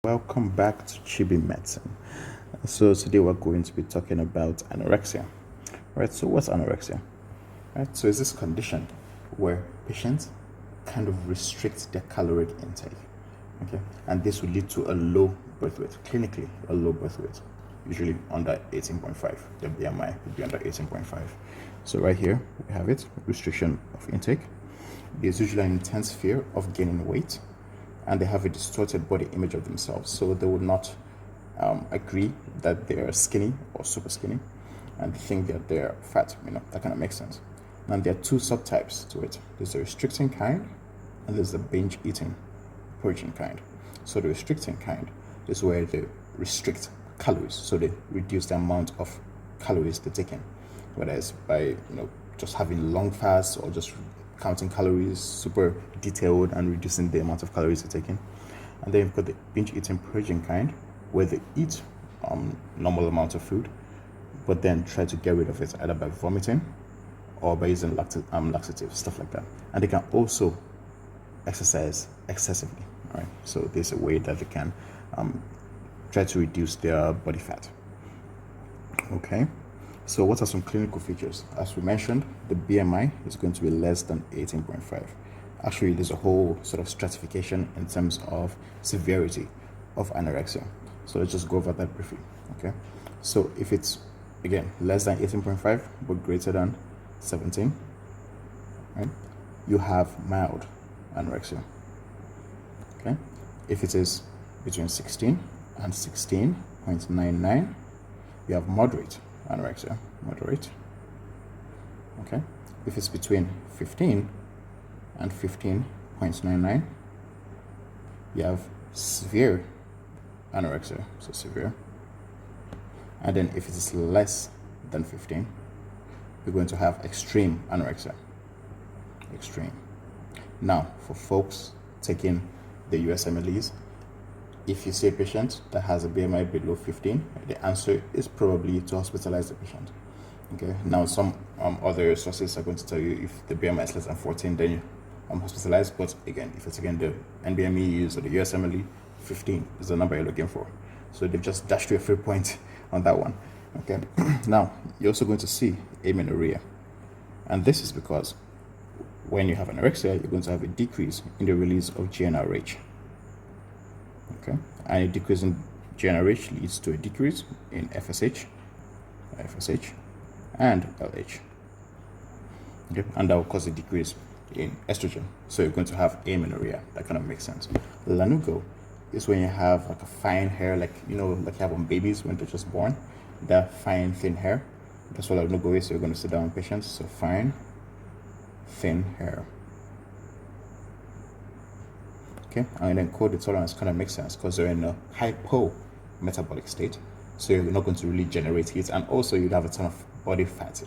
Welcome back to Chibi Medicine. So today we're going to be talking about anorexia. Right, so what's anorexia? Right, so it's this condition where patients kind of restrict their caloric intake. Okay, and this will lead to a low birth weight, clinically a low birth weight, usually under 18.5. The BMI would be under 18.5. So right here we have it, restriction of intake. There's usually an intense fear of gaining weight, and they have a distorted body image of themselves, so they would not agree that they are skinny or super skinny, and they think that they're fat. That kind of makes sense. And there are two subtypes to it. There's the restricting kind, and there's the binge eating, purging kind. So the restricting kind is where they restrict calories, so they reduce the amount of calories they take in, whether it's by just having long fasts or just counting calories super detailed and reducing the amount of calories they're taking. And then you've got the binge eating purging kind, where they eat normal amount of food but then try to get rid of it either by vomiting or by using laxatives, stuff like that. And they can also exercise excessively. Right, so there's a way that they can try to reduce their body fat. Okay, so what are some clinical features? As we mentioned, the BMI is going to be less than 18.5. Actually, there's a whole sort of stratification in terms of severity of anorexia. So let's just go over that briefly. Okay, so if it's, again, less than 18.5 but greater than 17, right, you have mild anorexia. Okay, if it is between 16 and 16.99, you have moderate anorexia, moderate. Okay, if it's between 15 and 15.99, you have severe anorexia, so severe. And then if it is less than 15, you're going to have extreme anorexia, extreme. Now, for folks taking the USMLEs, if you see a patient that has a BMI below 15, the answer is probably to hospitalize the patient. Okay. Now, some other sources are going to tell you if the BMI is less than 14, then you hospitalized. But again, if it's again the NBMEs or the USMLE, 15 is the number you're looking for. So they've just dashed you a free point on that one. Okay. Now, you're also going to see amenorrhea, and this is because when you have anorexia, you're going to have a decrease in the release of GnRH. Okay, and a decrease in GnRH leads to a decrease in FSH and LH. Okay, and that will cause a decrease in estrogen. So you're going to have amenorrhea. That kind of makes sense. Lanugo is when you have like a fine hair, like you have on babies when they're just born. That fine, thin hair. That's what lanugo is. So you're going to sit down on patients. So fine, thin hair. Okay, and then cold intolerance kind of makes sense because they're in a hypo-metabolic state, so you're not going to really generate heat, and also you'd have a ton of body fat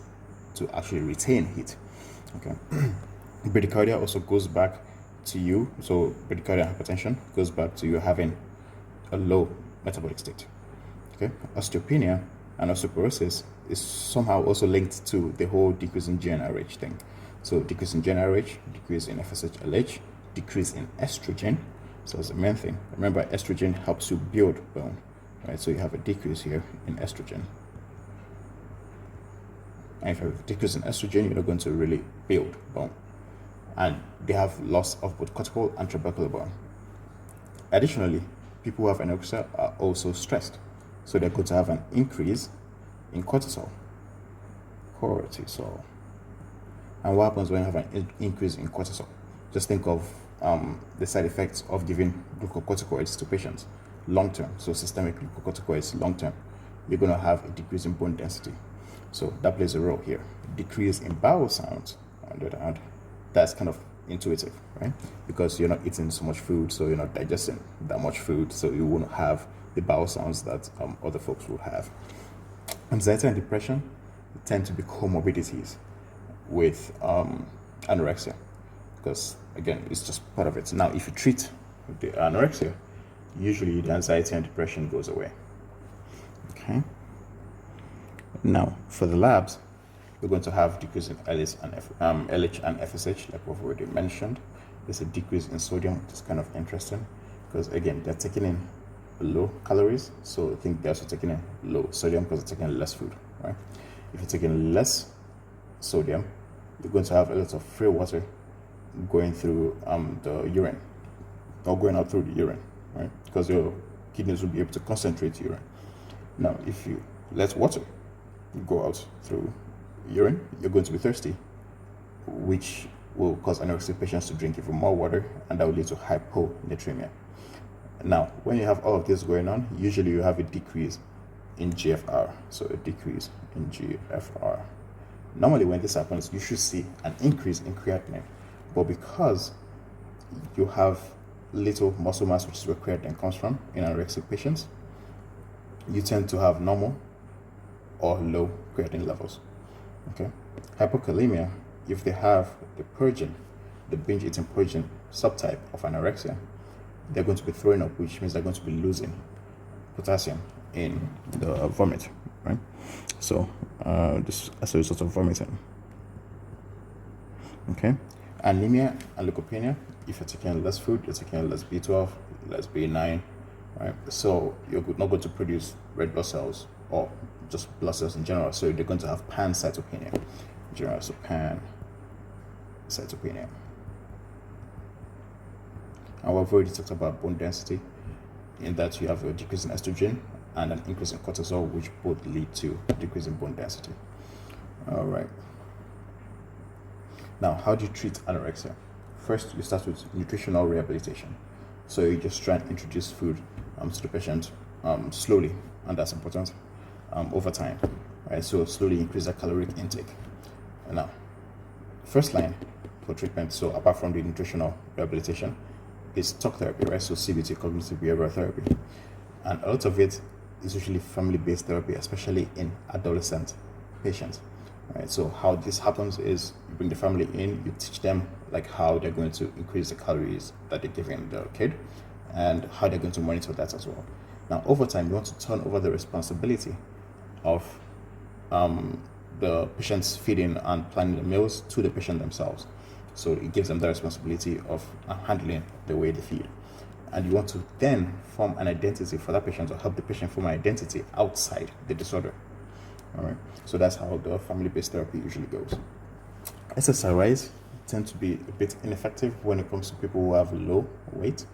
to actually retain heat. Okay, bradycardia also goes back to you, so bradycardia hypertension goes back to you having a low metabolic state. Okay, osteopenia and osteoporosis is somehow also linked to the whole decrease in GnRH thing. So decrease in GnRH, decrease in FSH-LH, decrease in estrogen. So that's the main thing. Remember, estrogen helps you build bone, right? So you have a decrease here in estrogen. And if you have a decrease in estrogen, you're not going to really build bone. And they have loss of both cortical and trabecular bone. Additionally, people who have anorexia are also stressed. So they're going to have an increase in cortisol. And what happens when you have an increase in cortisol? Just think of the side effects of giving glucocorticoids to patients long term. So systemic glucocorticoids long term, you're going to have a decrease in bone density. So that plays a role here. Decrease in bowel sounds, on the other hand, that's kind of intuitive, right? Because you're not eating so much food, so you're not digesting that much food, so you won't have the bowel sounds that other folks will have. Anxiety and depression tend to be comorbidities with anorexia, because again, it's just part of it. Now, if you treat the anorexia, usually the anxiety and depression goes away. Okay. Now, for the labs, we're going to have decrease in LH and FSH, like we've already mentioned. There's a decrease in sodium, which is kind of interesting because again, they're taking in low calories, so I think they're also taking a low sodium because they're taking less food, right? If you're taking less sodium, you're going to have a lot of free water going through the urine, or going out through the urine, right? Because your kidneys will be able to concentrate urine. Now, if you let water go out through urine, you're going to be thirsty, which will cause anorexic patients to drink even more water, and that will lead to hyponatremia. Now, when you have all of this going on, usually you have a decrease in GFR, so a decrease in GFR. Normally, when this happens, you should see an increase in creatinine, but because you have little muscle mass, which is where creatinine comes from in anorexic patients, you tend to have normal or low creatinine levels. Okay, hypokalemia, if they have the purging, the binge eating purging subtype of anorexia, they're going to be throwing up, which means they're going to be losing potassium in the vomit, right? So this as a result of vomiting. Okay, anemia and leukopenia, if you're taking less food, you're taking less B12, less B9, right? So you're not going to produce red blood cells or just blood cells in general, so they're going to have pancytopenia in general, so pancytopenia. And we've already talked about bone density, in that you have a decrease in estrogen and an increase in cortisol, which both lead to a decrease in bone density. All right. Now, how do you treat anorexia? First, you start with nutritional rehabilitation. So you just try and introduce food to the patient slowly, and that's important, over time, right? So slowly increase their caloric intake. And now, first line for treatment, so apart from the nutritional rehabilitation, is talk therapy, right? So CBT, cognitive behavioral therapy. And a lot of it is usually family-based therapy, especially in adolescent patients, right? So how this happens is you bring the family in, you teach them like how they're going to increase the calories that they're giving the kid, and how they're going to monitor that as well. Now, over time, you want to turn over the responsibility of the patient's feeding and planning the meals to the patient themselves. So it gives them the responsibility of handling the way they feed. And you want to then form an identity for that patient, or help the patient form an identity outside the disorder. All right. So that's how the family-based therapy usually goes. SSRIs tend to be a bit ineffective when it comes to people who have low weight.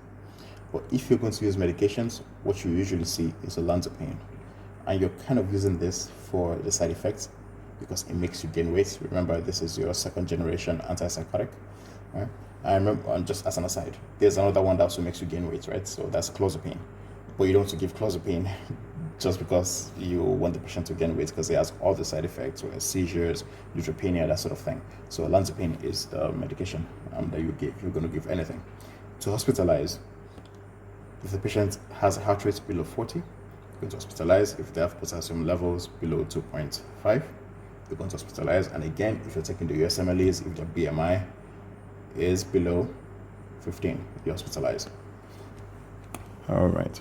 But if you're going to use medications, what you usually see is olanzapine. And you're kind of using this for the side effects, because it makes you gain weight. Remember, this is your second generation antipsychotic, right? I remember, just as an aside, there's another one that also makes you gain weight, right? So that's clozapine. But you don't want to give clozapine just because you want the patient to gain weight, because it has all the side effects, where seizures, neutropenia, that sort of thing. So olanzapine is the medication that you give. You're going to give anything. To hospitalize, if the patient has a heart rate below 40, you're going to hospitalize. If they have potassium levels below 2.5, you're going to hospitalize. And again, if you're taking the USMLEs, if their BMI is below 15, you hospitalize. All right.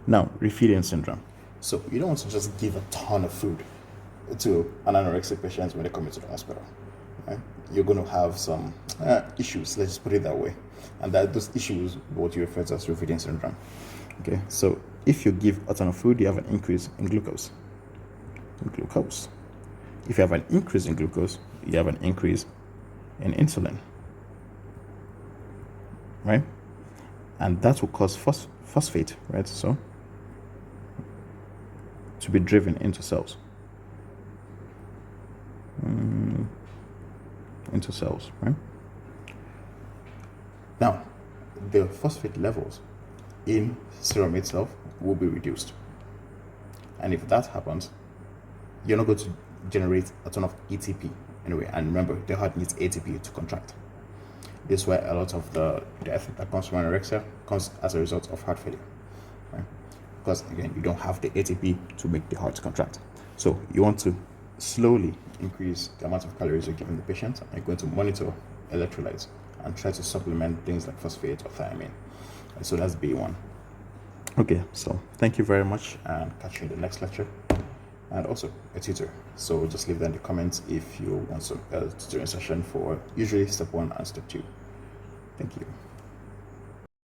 Now, refeeding syndrome. So you don't want to just give a ton of food to an anorexic patient when they come into the hospital, right? You're going to have some issues, let's just put it that way. And that those issues, what you refer to as refeeding syndrome. Okay, so if you give a ton of food, you have an increase in glucose. If you have an increase in glucose, you have an increase in insulin, right? And that will cause phosphate, right? So to be driven into cells. Right? Now, the phosphate levels in serum itself will be reduced. And if that happens, you're not going to generate a ton of ATP anyway. And remember, the heart needs ATP to contract. This is why a lot of the death that comes from anorexia comes as a result of heart failure, right? Because again, you don't have the ATP to make the heart contract. So you want to slowly increase the amount of calories you're giving the patient, and you're going to monitor electrolytes and try to supplement things like phosphate or thiamine. And so that's B1. Okay, so thank you very much, and catch you in the next lecture. And also a tutor. So just leave that in the comments if you want some tutoring session for usually step 1 and step 2. Thank you.